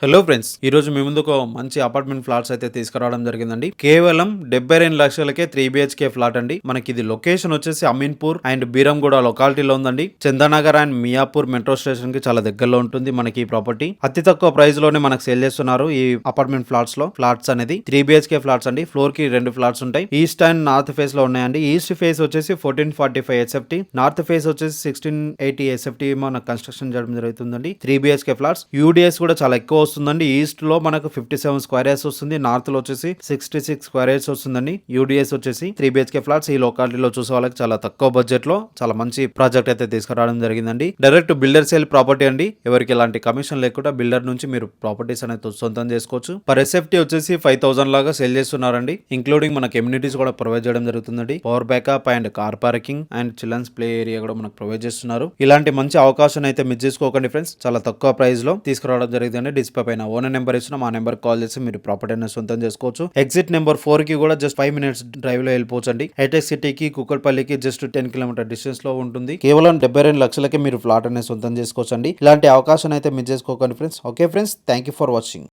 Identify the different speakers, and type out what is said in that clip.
Speaker 1: Hello friends, ఈ రోజు మీ ముందుకు మంచి అపార్ట్మెంట్ ఫ్లాట్స్ అయితే తీసుకురావడం జరిగిందండి. కేవలం 72 లక్షలకే 3 BHK ఫ్లాట్ అండి. మనకి ఇది లొకేషన్ వచ్చేసి అమీన్పూర్ అండ్ బీరంగూడ లొకాలిటీలో ఉందండి. Chandanagar and Miyapur metro station కి చాలా దగ్గరలో ఉంటుంది మనకి ఈ ప్రాపర్టీ. అతి తక్కువ ప్రైస్ లోనే మనకు సేల్ చేస్తున్నారు ఈ అపార్ట్మెంట్ ఫ్లాట్స్ అనేది 3 BHK ఫ్లాట్స్ అండి. ఫ్లోర్ కి 2 ఫ్లాట్స్ ఉంటాయి. ఈస్ట్ అండ్ నార్త్ ఫేస్ లో ఉన్నాయండి. ఈస్ట్ ఫేస్ వచ్చేసి 1445 SFT, నార్త్ ఫేస్ వచ్చేసి 1680 SFT మన కన్స్ట్రక్షన్ చేయడం జరుగుతుందండి. 3 BHK ఫ్లాట్స్. యూడిఎస్ కూడా చాలా ఎక్కువ వస్తుందండి. ఈస్ట్ లో మనకు 57 స్క్వేర్ యార్డ్స్ వస్తుంది, నార్త్ లో వచ్చేసి 66 స్క్వేర్ యార్డ్స్ వస్తుందండి. యూడిఎస్ వచ్చేసి 3 BHK ఫ్లాట్స్ ఈ లొకాలిటీలో చూసే వాళ్ళకి చాలా తక్కువ బడ్జెట్ లో చాలా మంచి ప్రాజెక్ట్ అయితే తీసుకురావడం జరిగిందండి. డైరెక్ట్ బిల్డర్ సేల్ ప్రాపర్టీ అండి. ఎవరికి ఎలాంటి కమిషన్ లేకుండా బిల్డర్ నుంచి మీరు ప్రాపర్టీస్ అనేది సొంతం చేసుకోవచ్చు. పర్ SFT వచ్చేసి 5000 లాగా సేల్ చేస్తున్నారండి. ఇంక్లూడింగ్ మనకి ఎమ్యూనిటీస్ కూడా ప్రొవైడ్ చేయడం జరుగుతుందండి. Power backup and car parking and childrens play area కూడా మనకు ప్రొవైడ్ చేస్తున్నారు. ఇలాంటి మంచి అవకాశం అయితే మిస్ చేసుకోకండి ఫ్రెండ్స్. చాలా తక్కువ ప్రైస్ లో తీసుకురావడం జరిగిందండి. డిస్ప్లే పైన ఓనర్ నెంబర్ ఇచ్చిన ఆ నెంబర్ కాల్ చేసి మీరు ప్రాపర్టీ అనేది సొంతం చేసుకోవచ్చు. ఎగ్జిట్ నెంబర్ 4 కి కూడా జస్ట్ 5 minutes డ్రైవ్ లో వెళ్ళిపోవచ్చు అండి. హైటెక్ సిటీకి కుక్కట్పల్లికి జస్ట్ 10 km డిస్టెన్స్ లో ఉంటుంది. కేవలం 72 లక్షలకి మీరు ఫ్లాట్ అనేది సొంతం చేసుకోవచ్చు అండి. ఇలాంటి అవకాశం అయితే మిస్ చేసుకోకండి friends. Okay friends, thank you for watching.